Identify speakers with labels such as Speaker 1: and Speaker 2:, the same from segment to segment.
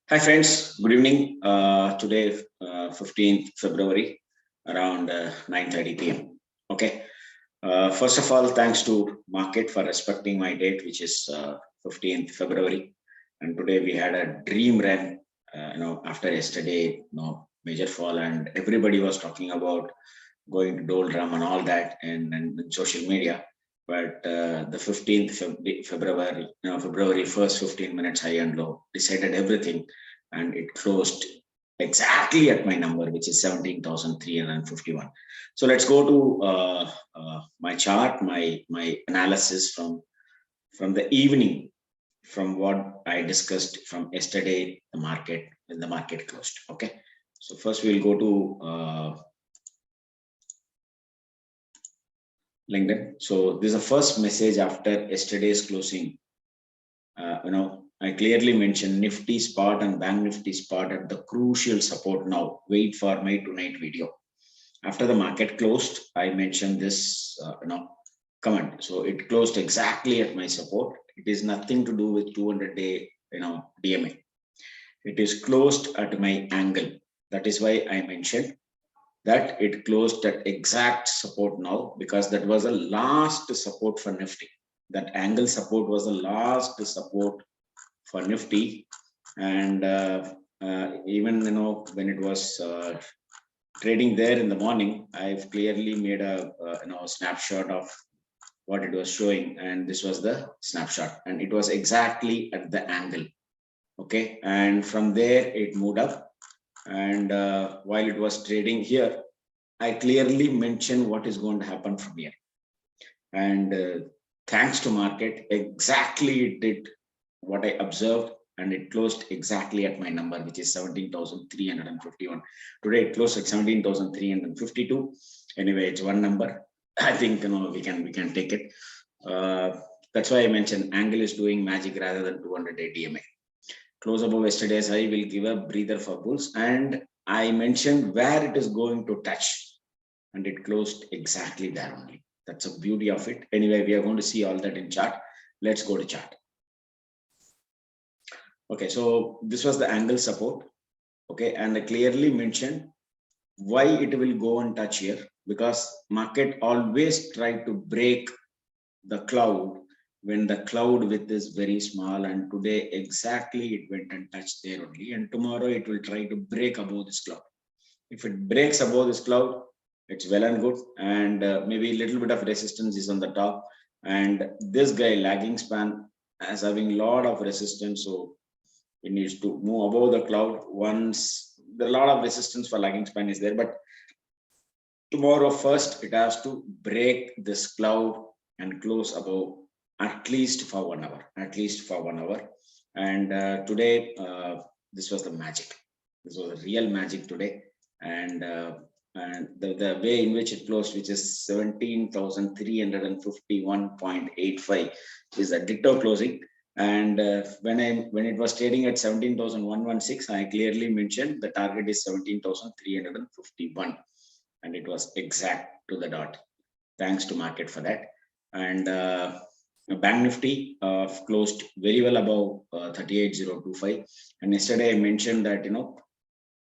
Speaker 1: Hi friends, good evening. Today, 15th February, around 9:30 p.m. Okay. First of all, thanks to market for respecting my date, which is 15th February. And today we had a dream run. After yesterday, major fall, and everybody was talking about going to Dole Drum and all that, and social media. But the 15th February, February 1st, 15 minutes high and low decided everything, and it closed exactly at my number, which is 17,351. So let's go to my chart, my analysis from the evening, from what I discussed from yesterday, the market when the market closed. Okay, so first we'll go to LinkedIn. So this is the first message after yesterday's closing. I clearly mentioned Nifty spot and Bank Nifty spot at the crucial support now. Wait for my tonight video. After the market closed, I mentioned this, comment. So it closed exactly at my support. It is nothing to do with 200-day, DMA. It is closed at my angle. That is why I mentioned that it closed at exact support now, because that was the last support for Nifty. That angle support was the last support for Nifty, and even when it was trading there in the morning, I've clearly made a snapshot of what it was showing, and this was the snapshot, and it was exactly at the angle. Okay, and from there it moved up, and while it was trading here, I clearly mentioned what is going to happen from here, and thanks to market, exactly it did what I observed, and it closed exactly at my number, which is 17,351. Today it closed at 17,352. Anyway, it's one number. I think we can take it. That's why I mentioned angle is doing magic rather than 200-day DMA. Close above yesterday's high will give a breather for bulls, and I mentioned where it is going to touch, and it closed exactly there only. That's the beauty of it. Anyway, we are going to see all that in chart. Let's go to chart. Okay, so this was the angle support. Okay, and I clearly mentioned why it will go and touch here, because market always try to break the cloud when the cloud width is very small, and today exactly it went and touched there only, and tomorrow it will try to break above this cloud. If it breaks above this cloud, it's well and good, and maybe a little bit of resistance is on the top, and this guy lagging span as having a lot of resistance, so it needs to move above the cloud. Once there are a lot of resistance for lagging span is there, but tomorrow first it has to break this cloud and close above at least for 1 hour, and today this was the magic. This was a real magic today, and the way in which it closed, which is 17,351.85, is a ditto closing. And when it was trading at 17,116, I clearly mentioned the target is 17,351, and it was exact to the dot. Thanks to market for that. And Bank Nifty closed very well above 38,025. And yesterday I mentioned that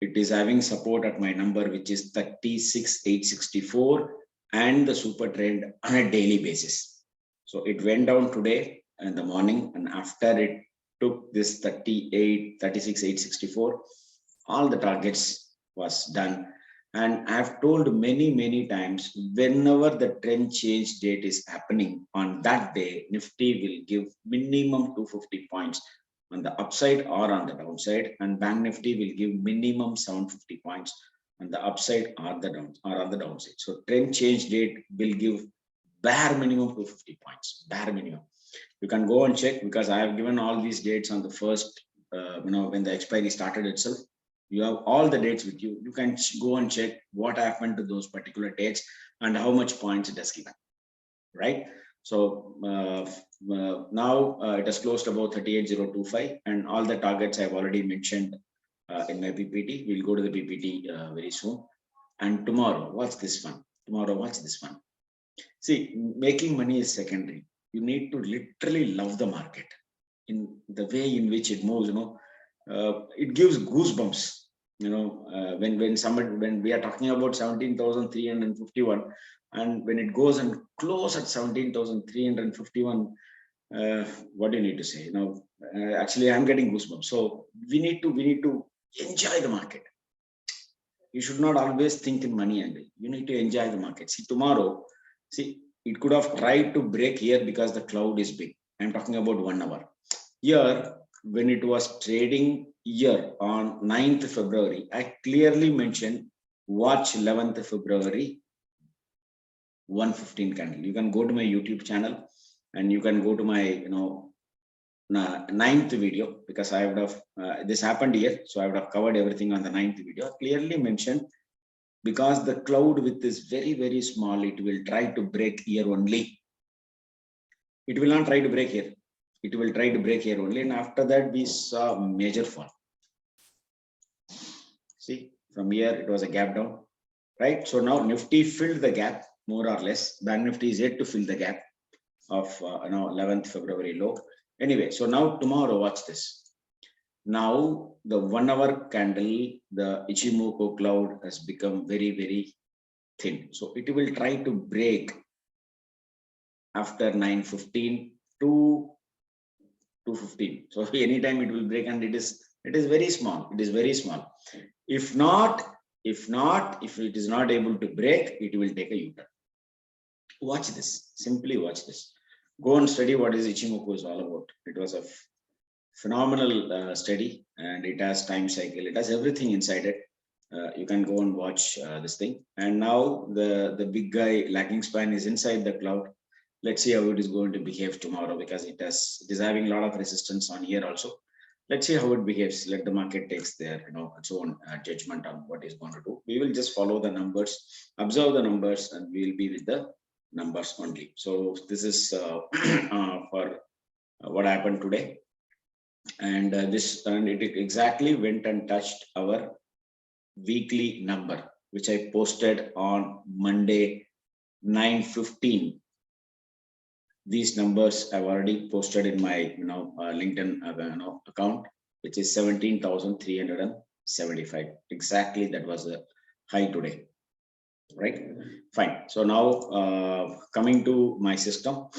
Speaker 1: it is having support at my number, which is 36,864, and the super trend on a daily basis. So it went down today in the morning, and after it took this 36,864, all the targets was done. And I've told many times, whenever the trend change date is happening, on that day Nifty will give minimum 250 points on the upside or on the downside, and Bank Nifty will give minimum 750 points on the upside or on the downside. So trend change date will give bare minimum 250 points, bare minimum. You can go and check, because I have given all these dates on the first, when the expiry started itself. You have all the dates with you. You can go and check what happened to those particular dates and how much points it has given, right? So now it has closed about 38,025, and all the targets I've already mentioned in my PPT. We'll go to the PPT very soon. And tomorrow, watch this one. See, making money is secondary. You need to literally love the market in the way in which it moves. it gives goosebumps. When we are talking about 17,351, and when it goes and close at 17,351, what do you need to say? Actually, I'm getting goosebumps. So we need to enjoy the market. You should not always think in money angle. You need to enjoy the market. See, tomorrow, it could have tried to break here because the cloud is big. I'm talking about 1 hour. Here, when it was trading here on 9th February, I clearly mentioned watch 11th February 115 candle. You can go to my YouTube channel and you can go to my 9th video, because I would have this happened here, so I would have covered everything on the 9th video. I clearly mentioned, because the cloud width is very, very small, it will try to break here only. It will not try to break here. It will try to break here only, and after that we saw major fall. See, from here it was a gap down, right? So now Nifty filled the gap more or less. Bank Nifty is yet to fill the gap of 11th February low. Anyway, so now tomorrow, watch this. Now the 1 hour candle, the Ichimoku cloud has become very, very thin. So it will try to break after 9:15 to 2:15. So anytime it will break, and it is very small. It is very small. If it is not able to break, it will take a U-turn. Watch this. Simply watch this. Go and study what is Ichimoku is all about. It was a phenomenal study, and it has time cycle. It has everything inside it. You can go and watch this thing. And now the big guy lagging span is inside the cloud. Let's see how it is going to behave tomorrow, because it is having a lot of resistance on here also. Let's see how it behaves. Let the market takes their its own judgment on what it's going to do. We will just follow the numbers, observe the numbers, and we will be with the numbers only. So this is for what happened today, and it exactly went and touched our weekly number, which I posted on Monday 9:15. These numbers I've already posted in my LinkedIn account, which is 17,375. Exactly, that was the high today, right? Fine. So now coming to my system.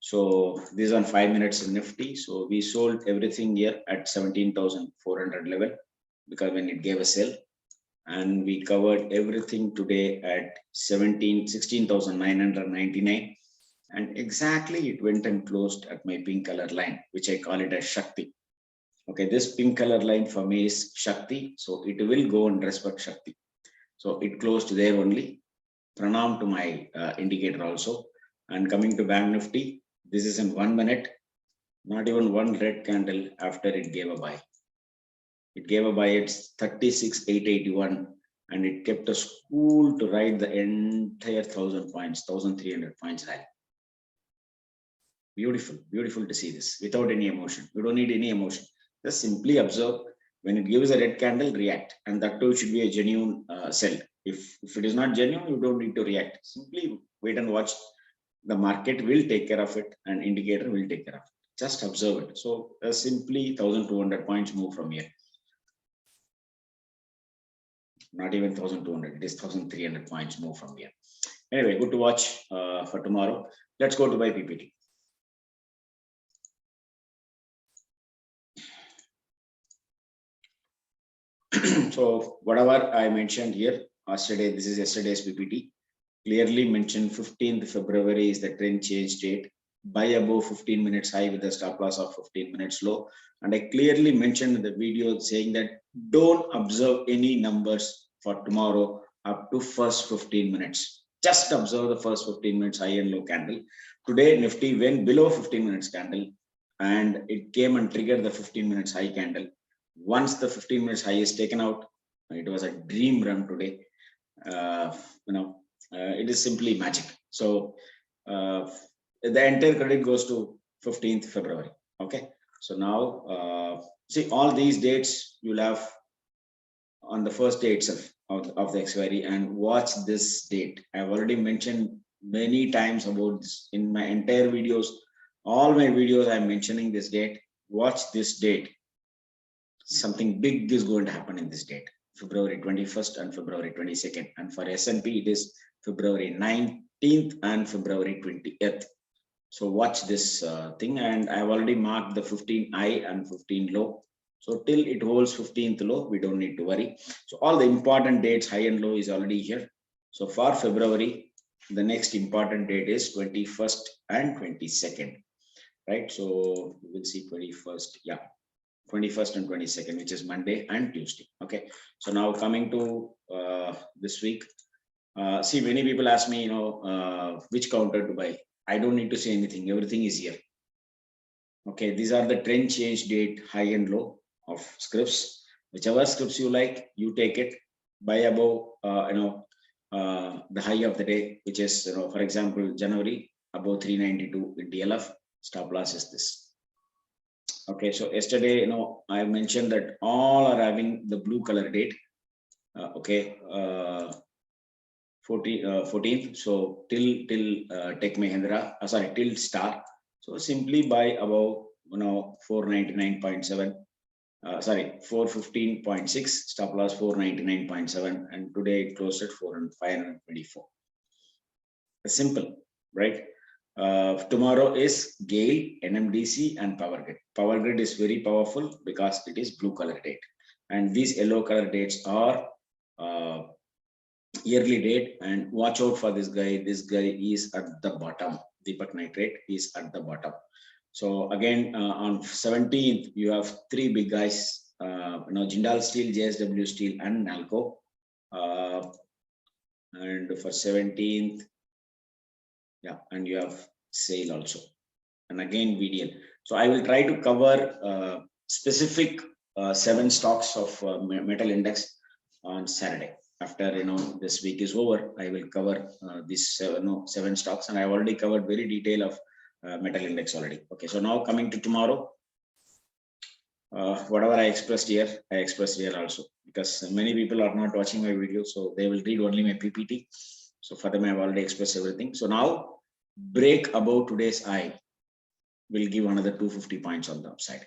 Speaker 1: So this is on 5 minutes in Nifty. So we sold everything here at 17,400 level, because when it gave a sell, and we covered everything today at 16,999. And exactly it went and closed at my pink color line, which I call it as Shakti. Okay, this pink color line for me is Shakti. So it will go and respect Shakti. So it closed there only. Pranam to my indicator also. And coming to Bank Nifty, this is in 1 minute. Not even one red candle after it gave a buy. It gave a buy at 36,881, and it kept us cool to ride the entire 1,000 points, 1,300 points rally. Beautiful, beautiful to see this without any emotion. You don't need any emotion. Just simply observe. When it gives a red candle, react, and that too should be a genuine sell. If it is not genuine, you don't need to react. Simply wait and watch. The market will take care of it, and indicator will take care of it. Just observe it. So simply 1,200 points move from here. Not even 1,200. It is 1,300 points move from here. Anyway, good to watch for tomorrow. Let's go to my PPT. So whatever I mentioned here yesterday, this is yesterday's PPT. Clearly mentioned 15th February is the trend change date. Buy above 15 minutes high with a stop loss of 15 minutes low. And I clearly mentioned in the video saying that don't observe any numbers for tomorrow up to first 15 minutes. Just observe the first 15 minutes high and low candle. Today Nifty went below 15 minutes candle, and it came and triggered the 15 minutes high candle. Once the 15 minutes high is taken out, it was a dream run today. It is simply magic. So the entire credit goes to 15th February. Okay. So now see all these dates you'll have on the first day itself of the expiry, and watch this date. I've already mentioned many times about this in my entire videos. All my videos I'm mentioning this date. Watch this date. something big is going to happen in this date, February 21st and February 22nd. And for S&P, it is February 19th and February 20th. So watch this thing, and I've already marked the 15 high and 15 low. So till it holds 15th low, we don't need to worry. So all the important dates, high and low, is already here. So for February, the next important date is 21st and 22nd, right? So we will see 21st, yeah, 21st and 22nd, which is Monday and Tuesday. Okay, so now coming to this week, see, many people ask me, which counter to buy. I don't need to say anything, everything is here. Okay, these are the trend change date, high and low of scripts. Whichever scripts you like, you take it. Buy above the high of the day, which is, for example, January above 392 in DLF. Stop loss is this. Okay, so yesterday, I mentioned that all are having the blue color date. Okay, 14th. So till Tech Mahindra, till Star. So simply buy above 499.7. 415.6. Stop loss 499.7, and today it closed at 524. Simple, right? Tomorrow is GAIL, NMDC, and Power Grid. Power Grid is very powerful because it is blue color date, and these yellow color dates are yearly date. And watch out for this guy. This guy is at the bottom. Deepak Nitrate is at the bottom. So again, on 17th, you have three big guys. Jindal Steel, JSW Steel, and Nalco. And for 17th, yeah, and you have SAIL also, and again VDL. So I will try to cover specific 7 stocks of metal index on Saturday. After this week is over, I will cover these 7 stocks, and I have already covered very detail of metal index already. Okay, so now coming to tomorrow, whatever I expressed here, I expressed here also, because many people are not watching my video, so they will read only my PPT. So for them, I have already expressed everything. So now break above today's high will give another 250 points on the upside,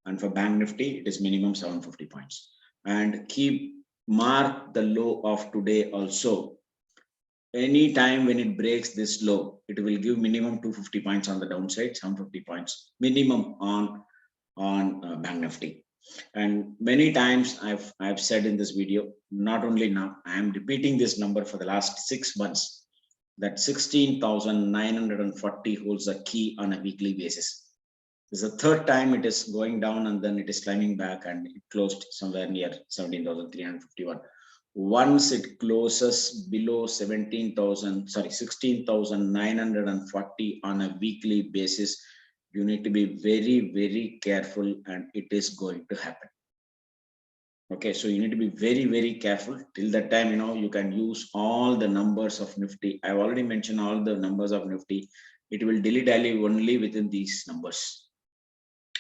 Speaker 1: and for Bank Nifty, it is minimum 750 points. And keep mark the low of today also. Any time when it breaks this low, it will give minimum 250 points on the downside, 750 points minimum on Bank Nifty. And many times I've said in this video, not only now, I am repeating this number for the last 6 months, that 16,940 holds a key on a weekly basis. This is the third time it is going down, and then it is climbing back, and it closed somewhere near 17,351. Once it closes below 16,940 on a weekly basis, you need to be very, very careful, and it is going to happen. Okay, so you need to be very, very careful. Till that time, you can use all the numbers of Nifty. I've already mentioned all the numbers of Nifty. It will dilly-dally only within these numbers.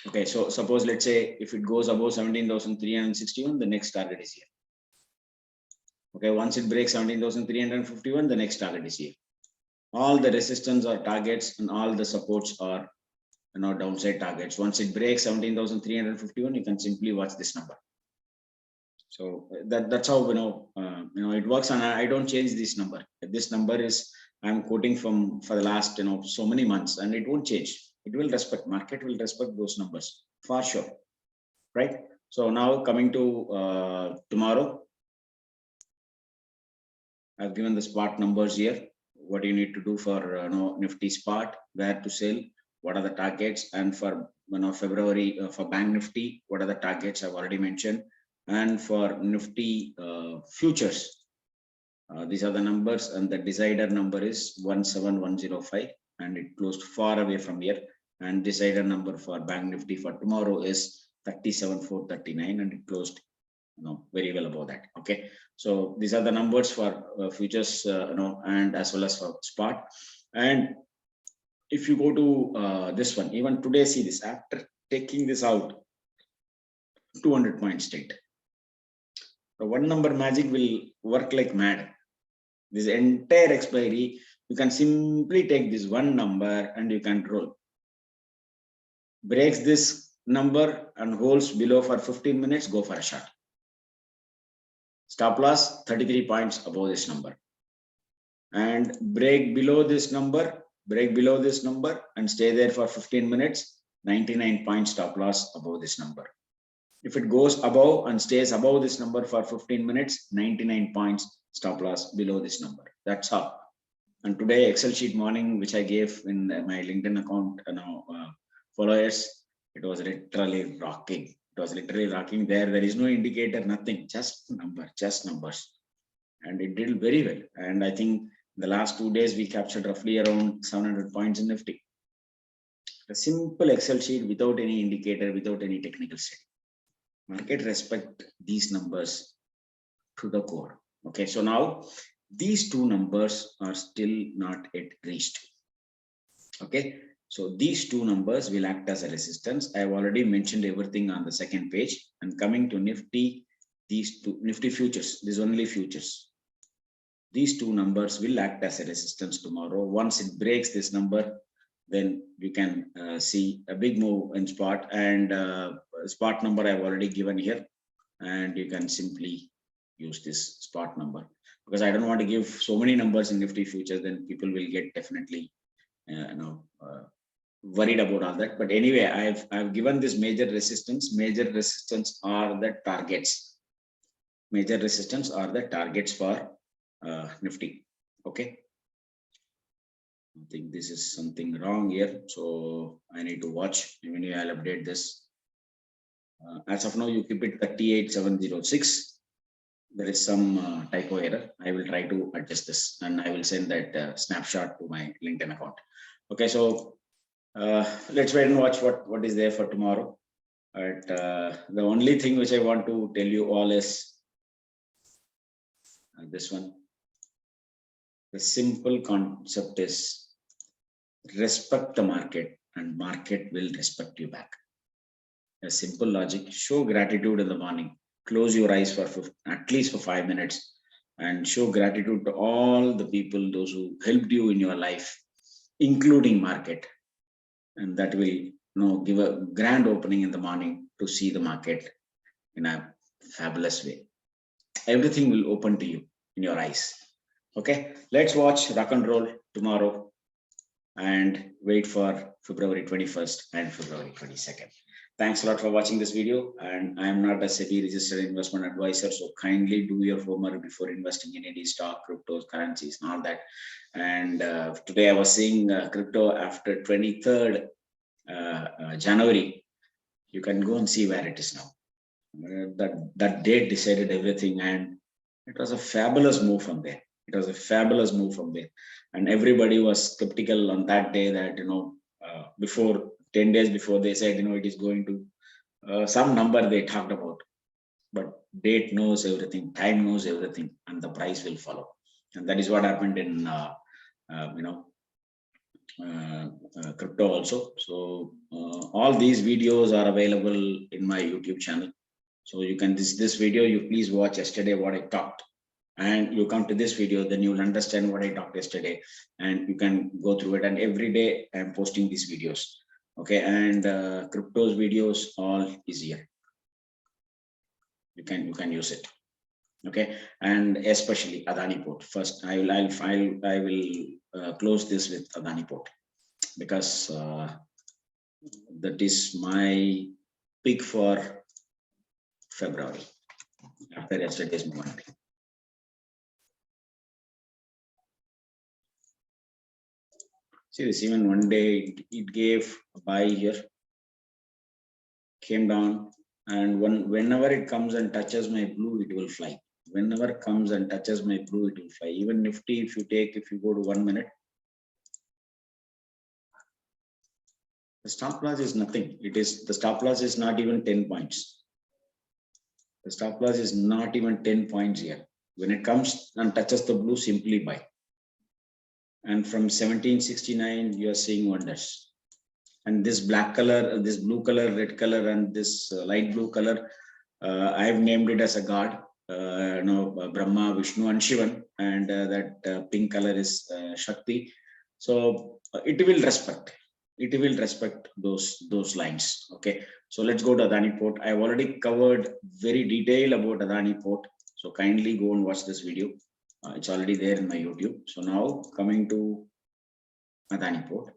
Speaker 1: Okay, so suppose, let's say, if it goes above 17,361, the next target is here. Okay, once it breaks 17,351, the next target is here. All the resistance are targets, and all the supports are downside targets. Once it breaks 17,351, you can simply watch this number. So that's how it works, and I don't change this number. This number is, I'm quoting for the last so many months, and it won't change. It will respect, market will respect those numbers for sure, right? So now coming to tomorrow, I've given the spot numbers here. What you need to do for Nifty spot, where to sell, what are the targets, and for February for Bank Nifty, what are the targets I've already mentioned, and for Nifty futures, these are the numbers, and the decider number is 17105, and it closed far away from here. And decider number for Bank Nifty for tomorrow is 37,439, and it closed very well above that. Okay, so these are the numbers for futures, and as well as for spot. And if you go to this one, even today, see this, after taking this out, 200 point state. The one number magic will work like mad. This entire expiry, you can simply take this one number and you can roll. Breaks this number and holds below for 15 minutes, go for a short. Stop loss 33 points above this number. And break below this number, and stay there for 15 minutes, 99 points stop loss above this number. If it goes above and stays above this number for 15 minutes, 99 points stop loss below this number. That's how. And today Excel sheet morning, which I gave in my LinkedIn account, followers, it was literally rocking. It was literally rocking there. There is no indicator, nothing, just numbers. And it did very well. And I think the last 2 days we captured roughly around 700 points in Nifty. A simple Excel sheet without any indicator, without any technical study. Market respect these numbers to the core. Okay, so now these two numbers are still not yet reached. Okay, so these two numbers will act as a resistance. I have already mentioned everything on the second page. And coming to Nifty, these two Nifty futures, these only futures. These two numbers will act as a resistance tomorrow. Once it breaks this number, then you can see a big move in spot, and spot number I've already given here, and you can simply use this spot number, because I don't want to give so many numbers in Nifty futures, then people will get definitely worried about all that. But anyway, I've given this major resistance. Major resistance are the targets. Major resistance are the targets for Nifty. Okay, I think this is something wrong here, so I need to watch. Anyway, I'll update this. As of now, you keep it 38706. There is some typo error. I will try to adjust this, and I will send that snapshot to my LinkedIn account. Okay, so let's wait and watch what is there for tomorrow. But the only thing which I want to tell you all is this one. The simple concept is respect the market, and market will respect you back. A simple logic. Show gratitude in the morning. Close your eyes for at least for 5 minutes, and show gratitude to all the people, those who helped you in your life, including market. And that will give a grand opening in the morning to see the market in a fabulous way. Everything will open to you in your eyes. Okay, let's watch rock and roll tomorrow and wait for February 21st and February 22nd. Thanks a lot for watching this video, and I am not a SEBI registered investment advisor, so kindly do your homework before investing in any stock, cryptos, currencies, and all that. And today I was seeing crypto after 23rd January. You can go and see where it is now. That date decided everything, and it was a fabulous move from there. It was a fabulous move from there, and everybody was skeptical on that day that before 10 days before, they said it is going to some number they talked about, but date knows everything, time knows everything, and the price will follow. And that is what happened in crypto also. So all these videos are available in my YouTube channel. So you can this video, you please watch yesterday what I talked, and you come to this video, then you'll understand what I talked yesterday, and you can go through it. And every day I'm posting these videos. Okay, and cryptos videos all is here. You can use it. Okay, and especially Adani port. First, I will close this with Adani port, because that is my pick for February after yesterday's movement. See this, even one day it gave a buy here, came down, and whenever it comes and touches my blue, it will fly. Whenever it comes and touches my blue, it will fly. Even Nifty, if you go to 1 minute, the stop loss is nothing. The stop loss is not even 10 points. The stop loss is not even 10 points here. When it comes and touches the blue, simply buy. And from 1769, you are seeing wonders. And this black color, this blue color, red color, and this light blue color, I have named it as a god. Brahma, Vishnu, and Shivan, and that pink color is Shakti. So it will respect. it will respect those lines. Okay, so let's go to Adani Port. I have already covered very detailed about Adani Port, so kindly go and watch this video. It's already there in my YouTube. So now coming to Adani Port.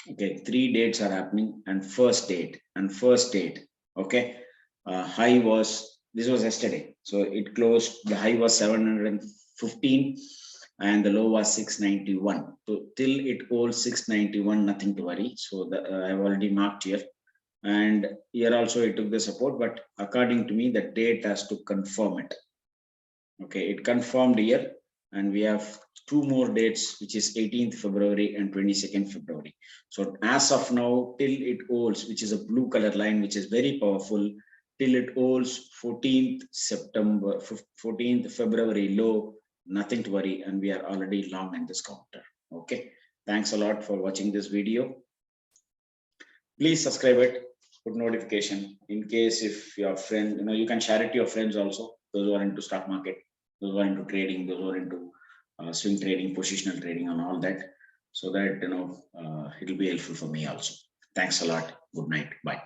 Speaker 1: Okay, 3 dates are happening, and first date. Okay, high was, this was yesterday, so it closed, the high was 715 and the low was 691. So till it holds 691, nothing to worry. So I've already marked here, and here also it took the support, but according to me the date has to confirm it. Okay, it confirmed here, and we have 2 more dates, which is 18th February and 22nd February. So as of now, till it holds, which is a blue color line, which is very powerful, till it holds 14th February low, nothing to worry, and we are already long in this counter. Okay, thanks a lot for watching this video. Please subscribe it, put notification in case if your friend, you can share it to your friends also, those who are into stock market, those who are into trading, those who are into swing trading, positional trading, and all that, so that it will be helpful for me also. Thanks a lot. Good night. Bye.